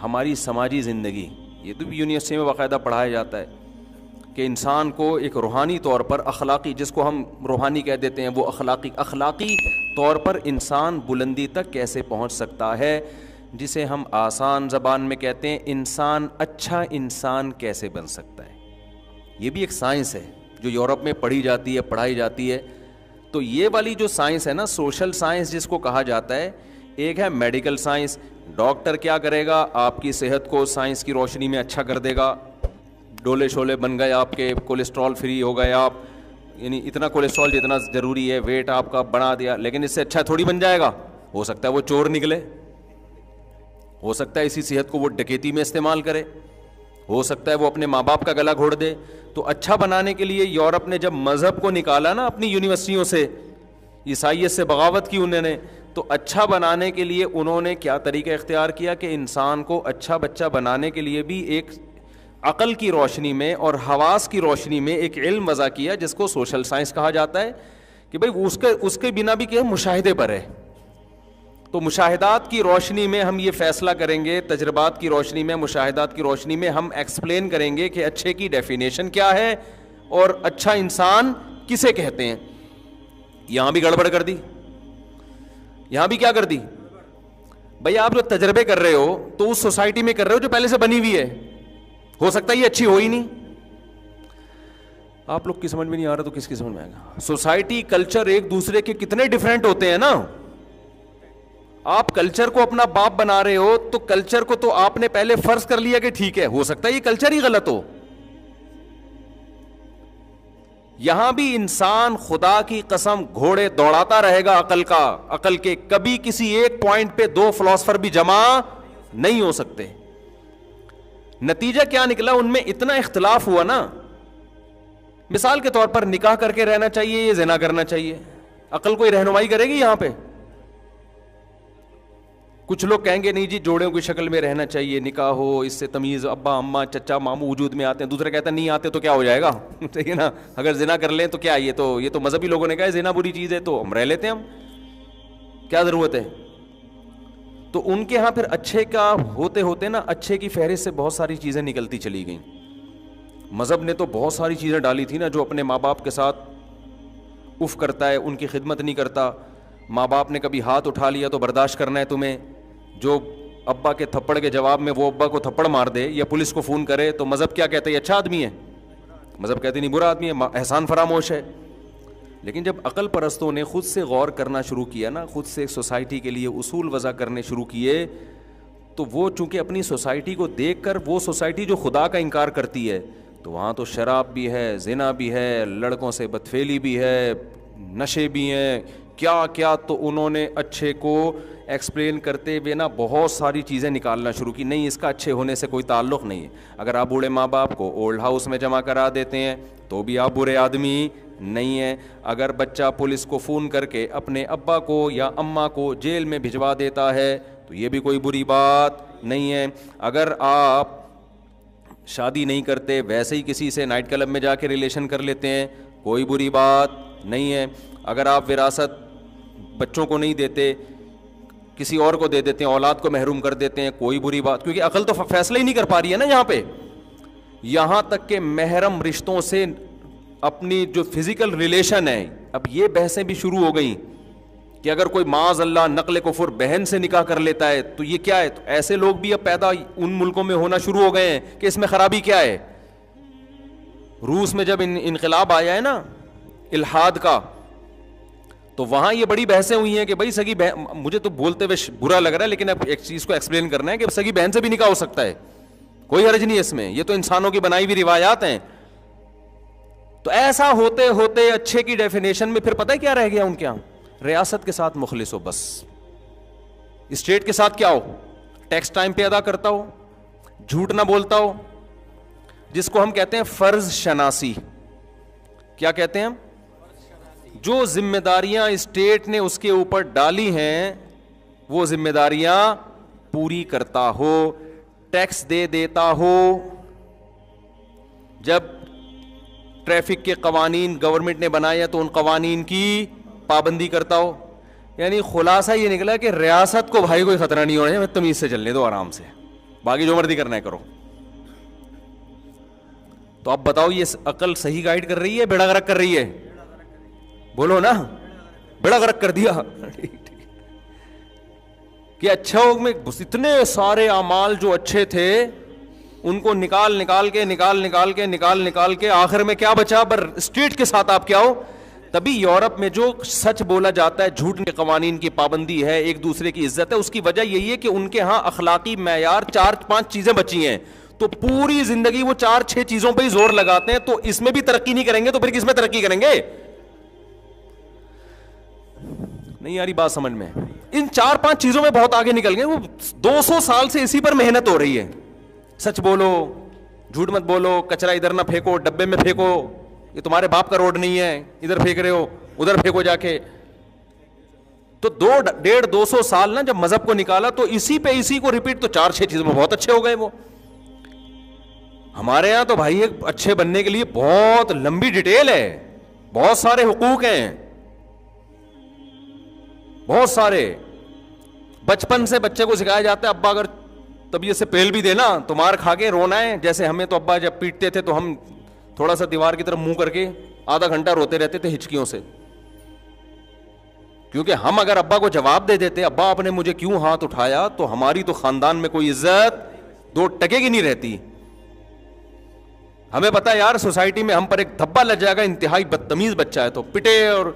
ہماری سماجی زندگی، یہ تو بھی یونیورسٹی میں باقاعدہ پڑھایا جاتا ہے کہ انسان کو ایک روحانی طور پر اخلاقی، جس کو ہم روحانی کہہ دیتے ہیں، وہ اخلاقی طور پر انسان بلندی تک کیسے پہنچ سکتا ہے، جسے ہم آسان زبان میں کہتے ہیں انسان اچھا انسان کیسے بن سکتا ہے۔ یہ بھی ایک سائنس ہے جو یورپ میں پڑھی جاتی ہے، پڑھائی جاتی ہے۔ تو یہ والی جو سائنس ہے نا، سوشل سائنس جس کو کہا جاتا ہے، ایک ہے میڈیکل سائنس، ڈاکٹر کیا کرے گا، آپ کی صحت کو سائنس کی روشنی میں اچھا کر دے گا، ڈولے شولے بن گئے آپ کے، کولیسٹرول فری ہو گئے آپ، یعنی اتنا کولیسٹرول جتنا ضروری ہے، ویٹ آپ کا بڑھا دیا، لیکن اس سے اچھا تھوڑی بن جائے گا۔ ہو سکتا ہے وہ چور نکلے، ہو سکتا ہے اسی صحت کو وہ ڈکیتی میں استعمال کرے، ہو سکتا ہے وہ اپنے ماں باپ کا گلا گھوڑ دے۔ تو اچھا بنانے کے لیے یورپ نے جب مذہب کو نکالا نا اپنی یونیورسٹیوں سے، عیسائیت سے بغاوت کی انہوں نے، تو اچھا بنانے کے لیے انہوں نے کیا طریقہ اختیار کیا کہ انسان کو اچھا بچہ بنانے کے لیے بھی ایک عقل کی روشنی میں اور حواس کی روشنی میں ایک علم وضع کیا جس کو سوشل سائنس کہا جاتا ہے، کہ بھئی اس کے بنا بھی کیا مشاہدے پر ہے۔ تو مشاہدات کی روشنی میں ہم یہ فیصلہ کریں گے، تجربات کی روشنی میں، مشاہدات کی روشنی میں ہم ایکسپلین کریں گے کہ اچھے کی ڈیفینیشن کیا ہے اور اچھا انسان کسے کہتے ہیں۔ یہاں بھی گڑبڑ کر دی، یہاں بھی کیا کر دی بھئی، آپ جو تجربے کر رہے ہو تو اس سوسائٹی میں کر رہے ہو جو پہلے سے بنی ہوئی ہے، ہو سکتا ہے یہ اچھی ہو ہی نہیں۔ آپ لوگ کی سمجھ میں نہیں آ رہا تو کس کی سمجھ میں آئے گا؟ سوسائٹی کلچر ایک دوسرے کے کتنے ڈیفرنٹ ہوتے ہیں نا۔ آپ کلچر کو اپنا باپ بنا رہے ہو تو کلچر کو تو آپ نے پہلے فرض کر لیا کہ ٹھیک ہے، ہو سکتا ہے یہ کلچر ہی غلط ہو۔ یہاں بھی انسان خدا کی قسم گھوڑے دوڑاتا رہے گا عقل کے، کبھی کسی ایک پوائنٹ پہ دو فلاسفر بھی جمع نہیں ہو سکتے۔ نتیجہ کیا نکلا؟ ان میں اتنا اختلاف ہوا نا، مثال کے طور پر نکاح کر کے رہنا چاہیے یا زنا کرنا چاہیے، عقل کوئی رہنمائی کرے گی یہاں پہ؟ کچھ لوگ کہیں گے نہیں جی جوڑوں کی شکل میں رہنا چاہیے، نکاح ہو، اس سے تمیز ابا اماں چچا ماموں وجود میں آتے ہیں۔ دوسرے کہتے ہیں نہیں آتے تو کیا ہو جائے گا، ٹھیک ہے نا، اگر زنا کر لیں تو کیا، یہ تو مذہبی لوگوں نے کہا ہے زنا بری چیز ہے تو ہم رہ لیتے ہیں، ہم کیا ضرورت ہے۔ تو ان کے ہاں پھر اچھے کا ہوتے ہوتے نا، اچھے کی فہرست سے بہت ساری چیزیں نکلتی چلی گئیں۔ مذہب نے تو بہت ساری چیزیں ڈالی تھی نا، جو اپنے ماں باپ کے ساتھ اف کرتا ہے، ان کی خدمت نہیں کرتا، ماں باپ نے کبھی ہاتھ اٹھا لیا تو برداشت کرنا ہے تمہیں، جو ابا کے تھپڑ کے جواب میں وہ ابا کو تھپڑ مار دے یا پولیس کو فون کرے تو مذہب کیا کہتا ہے؟ یہ اچھا آدمی ہے، مذہب کہتے نہیں برا آدمی ہے، احسان فراموش ہے۔ لیکن جب عقل پرستوں نے خود سے غور کرنا شروع کیا نا، خود سے سوسائٹی کے لیے اصول وضع کرنے شروع کیے، تو وہ چونکہ اپنی سوسائٹی کو دیکھ کر، وہ سوسائٹی جو خدا کا انکار کرتی ہے، تو وہاں تو شراب بھی ہے، زنا بھی ہے، لڑکوں سے بدفعلی بھی ہے، نشے بھی ہیں، کیا کیا، تو انہوں نے اچھے کو ایکسپلین کرتے ہوئے نا بہت ساری چیزیں نکالنا شروع کی۔ نہیں، اس کا اچھے ہونے سے کوئی تعلق نہیں ہے۔ اگر آپ بوڑھے ماں باپ کو اولڈ ہاؤس میں جمع کرا دیتے ہیں تو بھی آپ برے آدمی نہیں ہیں۔ اگر بچہ پولیس کو فون کر کے اپنے ابا کو یا اماں کو جیل میں بھجوا دیتا ہے تو یہ بھی کوئی بری بات نہیں ہے۔ اگر آپ شادی نہیں کرتے، ویسے ہی کسی سے نائٹ کلب میں جا کے ریلیشن کر لیتے ہیں، کوئی بری بات نہیں ہے۔ اگر آپ وراثت بچوں کو نہیں دیتے، کسی اور کو دے دیتے ہیں، اولاد کو محروم کر دیتے ہیں، کوئی بری بات، کیونکہ عقل تو فیصلہ ہی نہیں کر پا رہی ہے نا یہاں پہ۔ یہاں تک کہ محرم رشتوں سے اپنی جو فزیکل ریلیشن ہے، اب یہ بحثیں بھی شروع ہو گئیں کہ اگر کوئی معاذ اللہ نقل کفر بہن سے نکاح کر لیتا ہے تو یہ کیا ہے۔ تو ایسے لوگ بھی اب پیدا ان ملکوں میں ہونا شروع ہو گئے ہیں کہ اس میں خرابی کیا ہے۔ روس میں جب انقلاب آیا ہے نا الحاد کا، تو وہاں یہ بڑی بحثیں ہوئی ہیں کہ بھائی سگی بہن، مجھے تو بولتے ہوئے برا لگ رہا ہے لیکن اب ایک چیز کو ایکسپلین کرنا ہے کہ سگی بہن سے بھی نکاح ہو سکتا ہے، کوئی حرج نہیں ہے اس میں، یہ تو انسانوں کی بنائی ہوئی روایات ہیں۔ تو ایسا ہوتے ہوتے اچھے کی ڈیفینیشن میں پھر پتہ ہے کیا رہ گیا ان کے یہاں؟ ریاست کے ساتھ مخلص ہو، بس اسٹیٹ کے ساتھ کیا ہو، ٹیکس ٹائم پہ ادا کرتا ہو، جھوٹ نہ بولتا ہو، جس کو ہم کہتے ہیں فرض شناسی۔ کیا کہتے ہیں ہم؟ جو ذمہ داریاں اسٹیٹ نے اس کے اوپر ڈالی ہیں وہ ذمہ داریاں پوری کرتا ہو، ٹیکس دے دیتا ہو، جب ٹریفک کے قوانین گورنمنٹ نے بنائے تو ان قوانین کی پابندی کرتا ہو۔ یعنی خلاصہ یہ نکلا کہ ریاست کو بھائی کوئی خطرہ نہیں ہونا چاہیے، تمیز سے چلنے دو آرام سے، باقی جو مرضی کرنا ہے کرو. تو اب بتاؤ یہ عقل صحیح گائیڈ کر رہی ہے بیڑا غرق کر رہی ہے؟ بولو نا, بیڑا غرق کر دیا. کہ اچھا میں اتنے سارے اعمال جو اچھے تھے ان کو نکال کے آخر میں کیا بچا؟ پر اسٹریٹ کے ساتھ آپ کیا ہو. تبھی یورپ میں جو سچ بولا جاتا ہے, جھوٹ کے قوانین کی پابندی ہے, ایک دوسرے کی عزت ہے, اس کی وجہ یہی ہے کہ ان کے ہاں اخلاقی معیار 4-5 چیزیں بچی ہیں. تو پوری زندگی وہ 4-6 چیزوں پہ ہی زور لگاتے ہیں. تو اس میں بھی ترقی نہیں کریں گے تو پھر کس میں ترقی کریں گے؟ نہیں یاری بات سمجھ میں. ان 4-5 چیزوں میں بہت آگے نکل گئے. وہ 200 سال سے اسی پر محنت ہو رہی ہے. سچ بولو, جھوٹ مت بولو, کچرا ادھر نہ پھینکو, ڈبے میں پھینکو, یہ تمہارے باپ کا روڈ نہیں ہے, ادھر پھینک رہے ہو, ادھر پھینکو جا کے. تو 250-200 سال نا جب مذہب کو نکالا تو اسی کو ریپیٹ, تو 4-6 چیزوں میں بہت اچھے ہو گئے. وہ ہمارے یہاں تو بھائی ایک اچھے بننے کے لیے بہت لمبی ڈیٹیل ہے, بہت سارے حقوق ہیں, بہت سارے. بچپن سے بچے کو سکھایا جاتا ہے ابا اگر طبیعت سے پہل بھی دینا تو مار کھا کے رونا ہے. جیسے ہمیں تو ابا جب پیٹتے تھے تو ہم تھوڑا سا دیوار کی طرف منہ کر کے آدھا گھنٹہ روتے رہتے تھے ہچکیوں سے, کیونکہ ہم اگر ابا کو جواب دے دیتے ابا آپ نے مجھے کیوں ہاتھ اٹھایا, تو ہماری تو خاندان میں کوئی عزت 2 ٹکے کی نہیں رہتی. ہمیں پتا یار سوسائٹی میں ہم پر ایک دھبا لگ جائے گا, انتہائی بدتمیز بچہ ہے تو پٹے. اور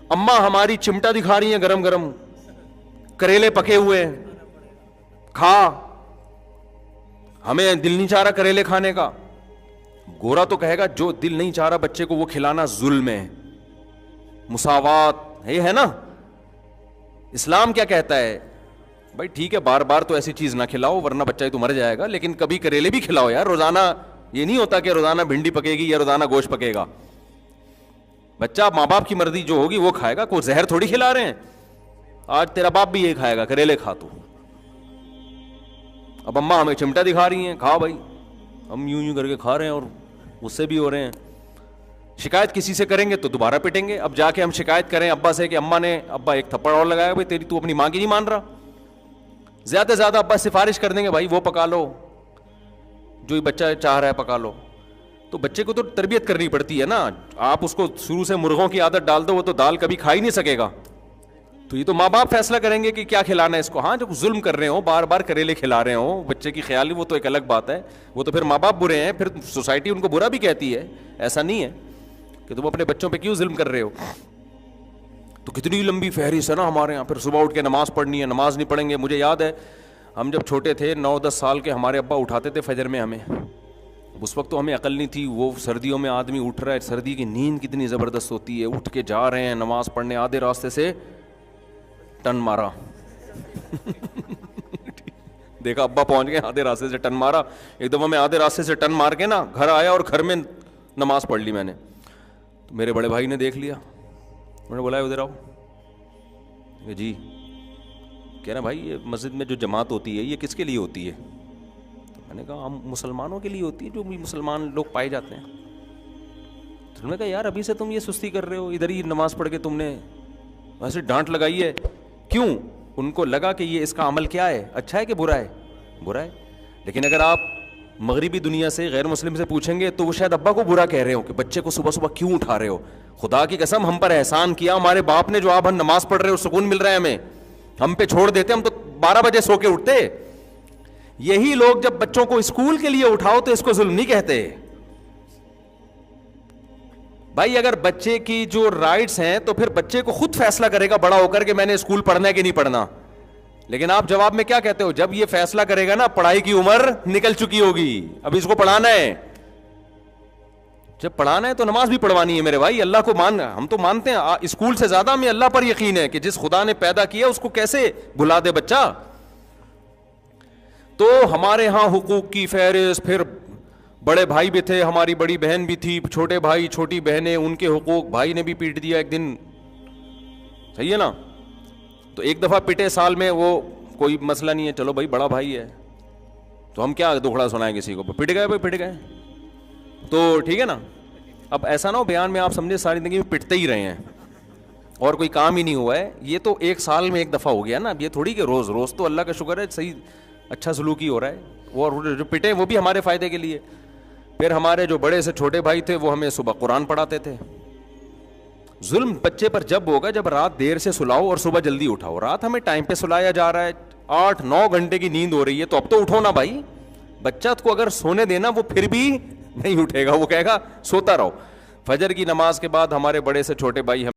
اماں ہماری چمٹا دکھا رہی ہیں گرم گرم, کریلے پکے ہوئے کھا, ہمیں دل نہیں چاہ رہا کریلے کھانے کا. گورا تو کہے گا جو دل نہیں چاہ رہا بچے کو وہ کھلانا ظلم ہے, مساوات یہ ہے نا. اسلام کیا کہتا ہے؟ بھائی ٹھیک ہے بار بار تو ایسی چیز نہ کھلاؤ ورنہ بچہ ہی تو مر جائے گا, لیکن کبھی کریلے بھی کھلاؤ یار. روزانہ یہ نہیں ہوتا کہ روزانہ بھنڈی پکے گی یا روزانہ گوشت پکے گا. بچہ ماں باپ کی مرضی جو ہوگی وہ کھائے گا, کوئی زہر تھوڑی کھلا رہے ہیں. آج تیرا باپ بھی یہ کھائے گا, کریلے کھا تو. اب اماں ہمیں چمٹا دکھا رہی ہیں, کھا بھائی, ہم یوں کر کے کھا رہے ہیں اور اس سے بھی ہو رہے ہیں. شکایت کسی سے کریں گے تو دوبارہ پٹیں گے. اب جا کے ہم شکایت کریں ابا سے کہ اماں نے ابا ایک تھپڑ اور لگایا, بھائی تیری تو اپنی ماں کی نہیں مان رہا. زیادہ سے زیادہ ابا سفارش کر دیں گے بھائی وہ پکا لو جو یہ بچہ چاہ رہا ہے پکا لو. تو بچے کو تو تربیت کرنی پڑتی ہے نا. آپ اس کو شروع سے مرغوں کی عادت ڈال دو وہ تو دال کبھی کھا ہی نہیں سکے گا. تو یہ تو ماں باپ فیصلہ کریں گے کہ کیا کھلانا ہے اس کو. ہاں جو ظلم کر رہے ہوں, بار بار کریلے کھلا رہے ہوں بچے کی خیالی, وہ تو ایک الگ بات ہے. وہ تو پھر ماں باپ برے ہیں, پھر سوسائٹی ان کو برا بھی کہتی ہے. ایسا نہیں ہے کہ تم اپنے بچوں پہ کیوں ظلم کر رہے ہو. تو کتنی لمبی فہرست ہے نا ہمارے یہاں. پھر صبح اٹھ کے نماز پڑھنی ہے, نماز نہیں پڑھیں گے. مجھے یاد ہے ہم جب چھوٹے تھے 9-10 سال کے, ہمارے ابا اٹھاتے تھے فجر میں ہمیں. اس وقت تو ہمیں عقل نہیں تھی. وہ سردیوں میں آدمی اٹھ رہا ہے, سردی کی نیند کتنی زبردست ہوتی ہے. اٹھ کے جا رہے ہیں نماز پڑھنے, آدھے راستے سے ٹن مارا. دیکھا ابا پہنچ گئے, آدھے راستے سے ٹن مارا. ایک دفعہ میں آدھے راستے سے ٹن مار کے نا گھر آیا اور گھر میں نماز پڑھ لی میں نے. تو میرے بڑے بھائی نے دیکھ لیا, انہوں نے بولا ادھر آؤ. جی کہہ رہا بھائی یہ مسجد میں جو جماعت ہوتی ہے یہ کس کے لیے ہوتی ہے؟ میں نے کہا ہم مسلمانوں کے لیے ہوتی ہے, جو بھی مسلمان لوگ پائے جاتے ہیں. تو انہوں نے کہا یار ابھی سے تم یہ سستی کر رہے ہو, ادھر ہی نماز پڑھ کے تم نے ویسے ڈانٹ لگائی ہے. کیوں؟ ان کو لگا کہ یہ اس کا عمل کیا ہے, اچھا ہے کہ برا ہے؟ برا ہے. لیکن اگر آپ مغربی دنیا سے غیر مسلم سے پوچھیں گے تو وہ شاید ابا کو برا کہہ رہے ہو کہ بچے کو صبح صبح کیوں اٹھا رہے ہو. خدا کی قسم ہم پر احسان کیا ہمارے باپ نے, جو آپ ہم نماز پڑھ رہے ہو سکون مل رہا ہے ہمیں, ہم پہ چھوڑ دیتے, ہم تو 12 بجے سو کے اٹھتے. یہی لوگ جب بچوں کو اسکول کے لیے اٹھاؤ تو اس کو ظلم نہیں کہتے. بھائی اگر بچے کی جو رائٹس ہیں تو پھر بچے کو خود فیصلہ کرے گا بڑا ہو کر کہ میں نے اسکول پڑھنا ہے کہ نہیں پڑھنا. لیکن آپ جواب میں کیا کہتے ہو؟ جب یہ فیصلہ کرے گا نا پڑھائی کی عمر نکل چکی ہوگی, ابھی اس کو پڑھانا ہے. جب پڑھانا ہے تو نماز بھی پڑھوانی ہے میرے بھائی. اللہ کو ماننا, ہم تو مانتے ہیں, اسکول سے زیادہ ہمیں اللہ پر یقین ہے کہ جس خدا نے پیدا کیا اس کو کیسے بھلا دے بچہ. تو ہمارے ہاں حقوق کی فہرست, پھر بڑے بھائی بھی تھے, ہماری بڑی بہن بھی تھی, چھوٹے بھائی چھوٹی بہنیں, ان کے حقوق. بھائی نے بھی پیٹ دیا ایک دن, صحیح ہے نا. تو ایک دفعہ پٹے سال میں, وہ کوئی مسئلہ نہیں ہے, چلو بھائی بڑا بھائی ہے تو ہم کیا دکھڑا سنائیں کسی کو. پٹ گئے بھائی, پٹ گئے تو ٹھیک ہے نا. اب ایسا نہ ہو بیان میں آپ سمجھے ساری زندگی میں پٹتے ہی رہے ہیں اور کوئی کام ہی نہیں ہوا ہے. یہ تو ایک سال میں ایک دفعہ ہو گیا نا. اب یہ تھوڑی کہ روز روز, تو اللہ کا شکر ہے صحیح اچھا سلوکی ہو رہا ہے, اور جو پٹے وہ بھی ہمارے فائدے کے لیے. پھر ہمارے جو بڑے سے چھوٹے بھائی تھے وہ ہمیں صبح قرآن پڑھاتے تھے. ظلم بچے پر جب ہوگا جب رات دیر سے سلاؤ اور صبح جلدی اٹھاؤ. رات ہمیں ٹائم پہ سلایا جا رہا ہے, 8-9 گھنٹے کی نیند ہو رہی ہے, تو اب تو اٹھو نا بھائی. بچہ کو اگر سونے دینا وہ پھر بھی نہیں اٹھے گا, وہ کہے گا سوتا رہو. فجر کی نماز کے بعد ہمارے بڑے سے چھوٹے بھائی